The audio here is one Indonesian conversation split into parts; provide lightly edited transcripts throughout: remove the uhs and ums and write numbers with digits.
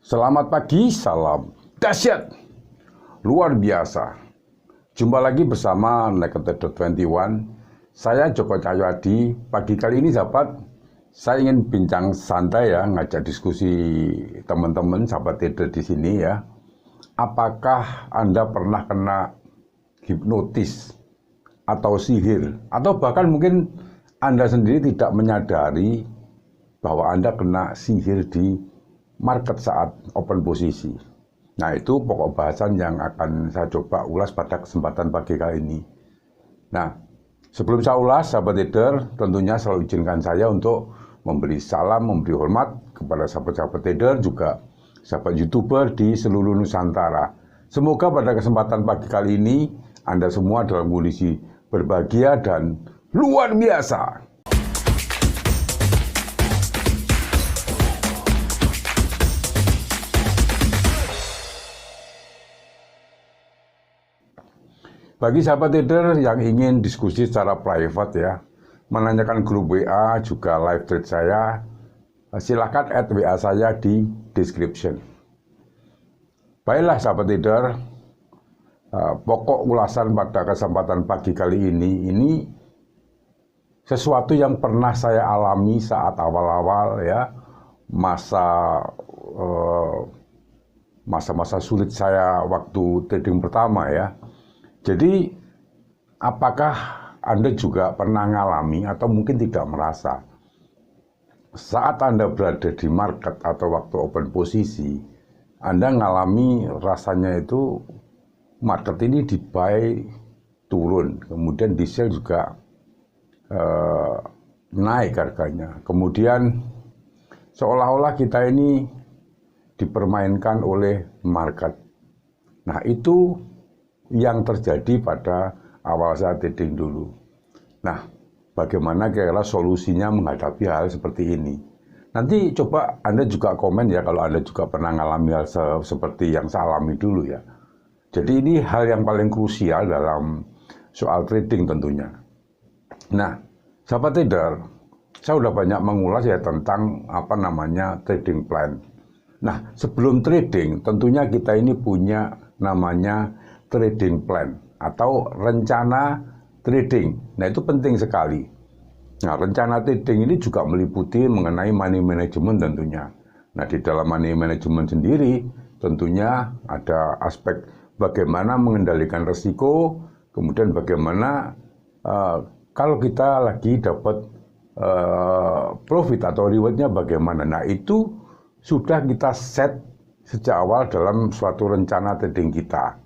Selamat pagi, salam dahsyat, luar biasa. Jumpa lagi bersama Naked Trader 21. Saya Joko Cahyadi. Pagi kali ini sahabat, saya ingin bincang santai ya, ngajak diskusi teman-teman sahabat trader di sini ya. Apakah Anda pernah kena hipnotis atau sihir, atau bahkan mungkin Anda sendiri tidak menyadari bahwa Anda kena sihir di market saat open posisi. Nah, itu pokok bahasan yang akan saya coba ulas pada kesempatan pagi kali ini. Nah, sebelum saya ulas, sahabat trader, tentunya selalu izinkan saya untuk memberi salam, memberi hormat kepada sahabat-sahabat trader, juga sahabat YouTuber di seluruh Nusantara. Semoga pada kesempatan pagi kali ini, Anda semua dalam kondisi berbahagia dan luar biasa. Bagi sahabat trader yang ingin diskusi secara private ya, menanyakan grup WA juga live trade saya, silakan add WA saya di description. Baiklah sahabat trader, pokok ulasan pada kesempatan pagi kali ini sesuatu yang pernah saya alami saat awal-awal ya, masa-masa sulit saya waktu trading pertama ya. Jadi, apakah Anda juga pernah mengalami atau mungkin tidak merasa saat Anda berada di market atau waktu open posisi, Anda mengalami rasanya itu market ini di buy turun, kemudian di sell juga naik harganya. Kemudian seolah-olah kita ini dipermainkan oleh market. Nah, itu yang terjadi pada awal saya trading dulu. Nah, bagaimana kira-kira solusinya menghadapi hal seperti ini? Nanti coba Anda juga komen ya kalau Anda juga pernah mengalami hal seperti yang saya alami dulu ya. Jadi ini hal yang paling krusial dalam soal trading tentunya. Nah, sahabat trader, saya sudah banyak mengulas ya tentang trading plan. Nah, sebelum trading tentunya kita ini punya namanya trading plan atau rencana trading. Nah, itu penting sekali. Nah, rencana trading ini juga meliputi mengenai money management tentunya. Nah, di dalam money management sendiri tentunya ada aspek bagaimana mengendalikan resiko, kemudian bagaimana kalau kita lagi dapat profit atau rewardnya bagaimana. Nah, itu sudah kita set sejak awal dalam suatu rencana trading kita.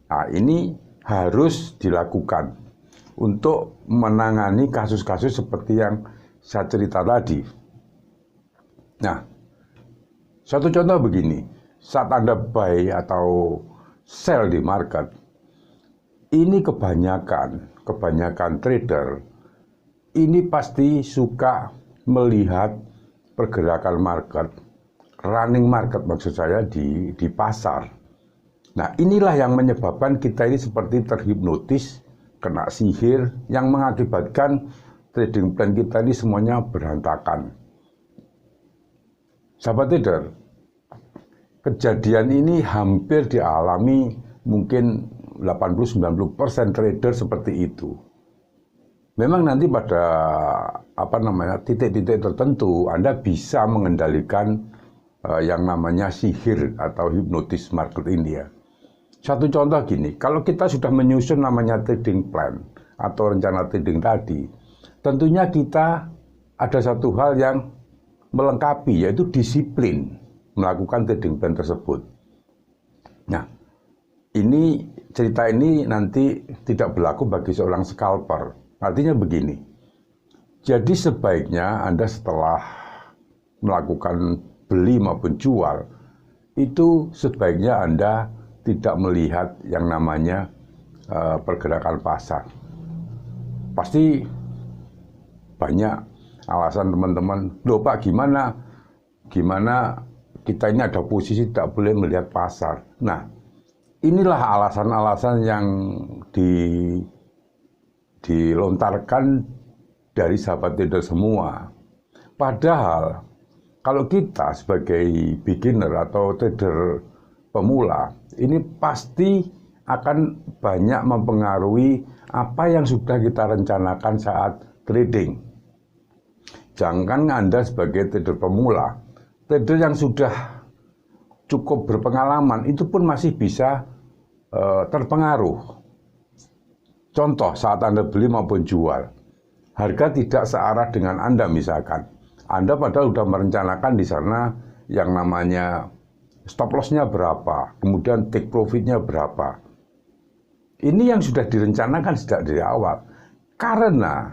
Nah, ini harus dilakukan untuk menangani kasus-kasus seperti yang saya cerita tadi. Nah, satu contoh begini, saat Anda buy atau sell di market, ini kebanyakan trader, ini pasti suka melihat pergerakan market, running market maksud saya di pasar. Nah, inilah yang menyebabkan kita ini seperti terhipnotis, kena sihir, yang mengakibatkan trading plan kita ini semuanya berantakan. Sahabat trader, kejadian ini hampir dialami mungkin 80-90% trader seperti itu. Memang nanti pada titik-titik tertentu Anda bisa mengendalikan yang namanya sihir atau hipnotis market ini ya. Satu contoh gini, kalau kita sudah menyusun namanya trading plan atau rencana trading tadi, tentunya kita ada satu hal yang melengkapi, yaitu disiplin melakukan trading plan tersebut. Nah, cerita ini nanti tidak berlaku bagi seorang scalper. Artinya begini, jadi sebaiknya Anda setelah melakukan beli maupun jual, itu sebaiknya Anda tidak melihat yang namanya pergerakan pasar. Pasti banyak alasan teman-teman, loh Pak gimana kita ini ada posisi tidak boleh melihat pasar. Nah, inilah alasan-alasan yang dilontarkan dari sahabat trader semua. Padahal kalau kita sebagai beginner atau trader pemula, ini pasti akan banyak mempengaruhi apa yang sudah kita rencanakan saat trading. Jangan Anda sebagai trader pemula, trader yang sudah cukup berpengalaman itu pun masih bisa terpengaruh. Contoh saat Anda beli maupun jual, harga tidak searah dengan Anda misalkan. Anda padahal sudah merencanakan di sana yang namanya stop loss-nya berapa, kemudian take profit-nya berapa. Ini yang sudah direncanakan sejak dari awal. Karena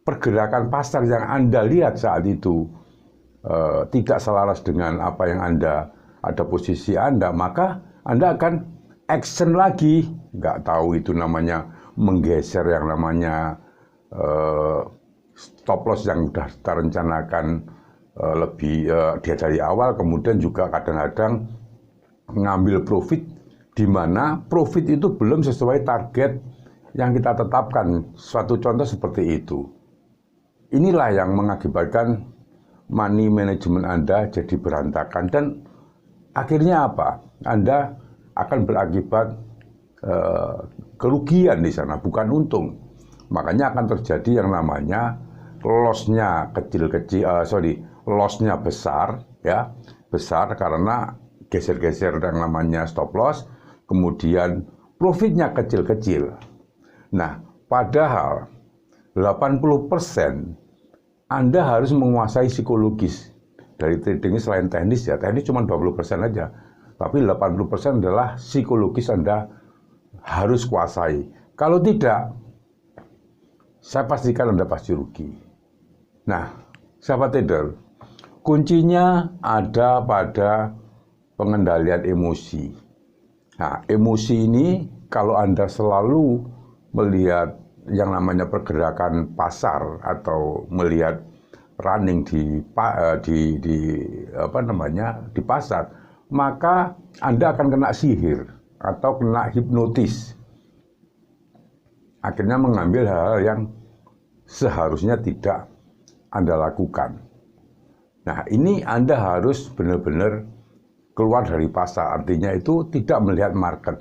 pergerakan pasar yang Anda lihat saat itu tidak selaras dengan apa yang Anda ada posisi Anda, maka Anda akan action lagi. Nggak tahu itu namanya menggeser yang namanya stop loss yang sudah kita rencanakan lebih dia dari awal, kemudian juga kadang-kadang mengambil profit di mana profit itu belum sesuai target yang kita tetapkan. Suatu contoh seperti itu. Inilah yang mengakibatkan money management Anda jadi berantakan dan akhirnya apa? Anda akan berakibat kerugian di sana, bukan untung. Makanya akan terjadi yang namanya loss-nya loss-nya besar, ya, besar karena geser-geser yang namanya stop loss, kemudian profitnya kecil-kecil. Nah, padahal 80% Anda harus menguasai psikologis dari trading selain teknis ya. Teknis cuma 20% aja. Tapi 80% adalah psikologis Anda harus kuasai. Kalau tidak, saya pastikan Anda pasti rugi. Nah, sahabat trader, kuncinya ada pada pengendalian emosi. Nah, emosi ini kalau Anda selalu melihat yang namanya pergerakan pasar atau melihat running di pasar, maka Anda akan kena sihir atau kena hipnotis. Akhirnya mengambil hal-hal yang seharusnya tidak Anda lakukan. Nah, ini Anda harus benar-benar keluar dari pasar, artinya itu tidak melihat market.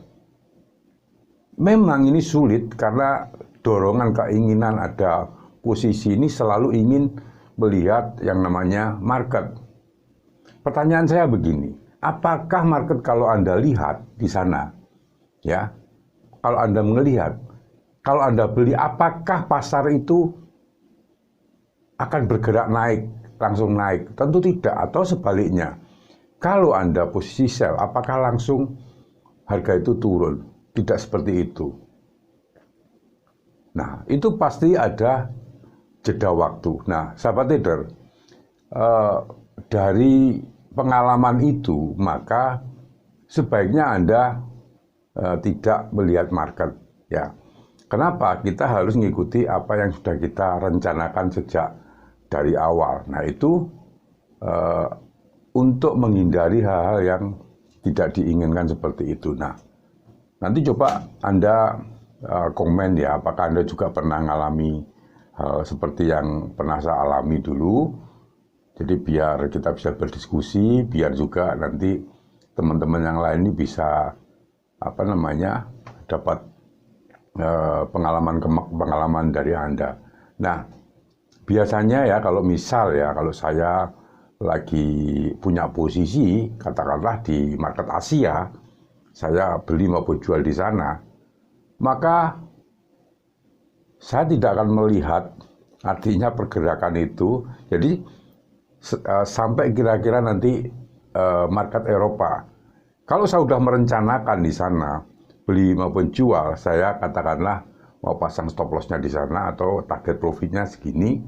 Memang ini sulit karena dorongan keinginan ada posisi ini selalu ingin melihat yang namanya market. Pertanyaan saya begini, apakah market kalau Anda lihat di sana, ya, kalau Anda melihat, kalau Anda beli, apakah pasar itu akan bergerak naik, langsung naik? Tentu tidak, atau sebaliknya. Kalau Anda posisi sell, apakah langsung harga itu turun? Tidak seperti itu. Nah, itu pasti ada jeda waktu. Nah, sahabat trader, dari pengalaman itu, maka sebaiknya Anda tidak melihat market. Ya, kenapa? Kita harus mengikuti apa yang sudah kita rencanakan sejak dari awal. Nah, itu untuk menghindari hal-hal yang tidak diinginkan seperti itu. Nah, nanti coba Anda komen ya, apakah Anda juga pernah mengalami hal seperti yang pernah saya alami dulu. Jadi biar kita bisa berdiskusi, biar juga nanti teman-teman yang lain ini bisa dapat pengalaman dari Anda. Nah, biasanya ya kalau saya lagi punya posisi, katakanlah di market Asia, saya beli maupun jual di sana, maka saya tidak akan melihat artinya pergerakan itu. Jadi sampai kira-kira nanti market Eropa. Kalau saya sudah merencanakan di sana beli maupun jual, saya katakanlah mau pasang stop loss-nya di sana atau target profitnya segini,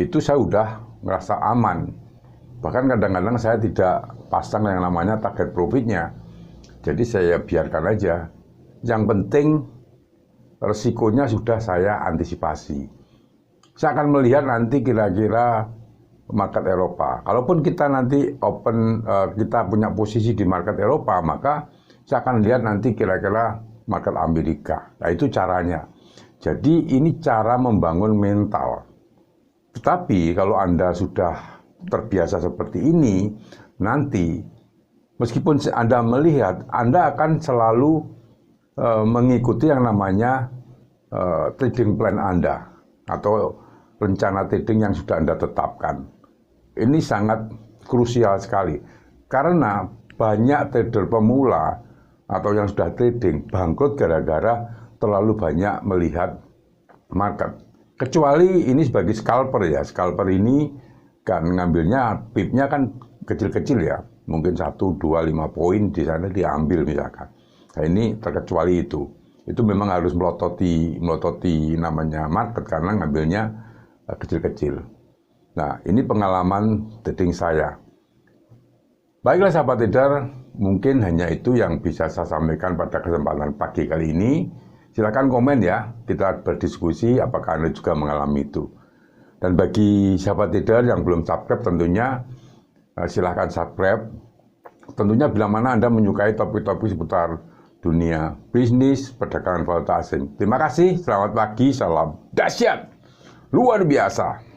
itu saya sudah merasa aman. Bahkan kadang-kadang saya tidak pasang yang namanya target profitnya. Jadi saya biarkan aja. Yang penting resikonya sudah saya antisipasi. Saya akan melihat nanti kira-kira market Eropa. Kalaupun kita nanti kita punya posisi di market Eropa, maka saya akan lihat nanti kira-kira market Amerika. Nah, itu caranya. Jadi ini cara membangun mental. Tetapi kalau Anda sudah terbiasa seperti ini, nanti meskipun Anda melihat, Anda akan selalu mengikuti yang namanya trading plan Anda atau rencana trading yang sudah Anda tetapkan. Ini sangat krusial sekali karena banyak trader pemula atau yang sudah trading bangkrut gara-gara terlalu banyak melihat market. Kecuali ini sebagai scalper ya, scalper ini kan ngambilnya pipnya kan kecil-kecil ya, mungkin 1, 2, 5 poin di sana diambil misalkan. Nah ini terkecuali itu memang harus melototi namanya market karena ngambilnya kecil-kecil. Nah ini pengalaman trading saya. Baiklah sahabat trader, mungkin hanya itu yang bisa saya sampaikan pada kesempatan pagi kali ini. Silakan komen ya, kita berdiskusi apakah Anda juga mengalami itu. Dan bagi sahabat trader yang belum subscribe tentunya silakan subscribe. Tentunya bila mana Anda menyukai topik-topik seputar dunia bisnis, perdagangan valuta asing. Terima kasih, selamat pagi, salam dahsyat, luar biasa.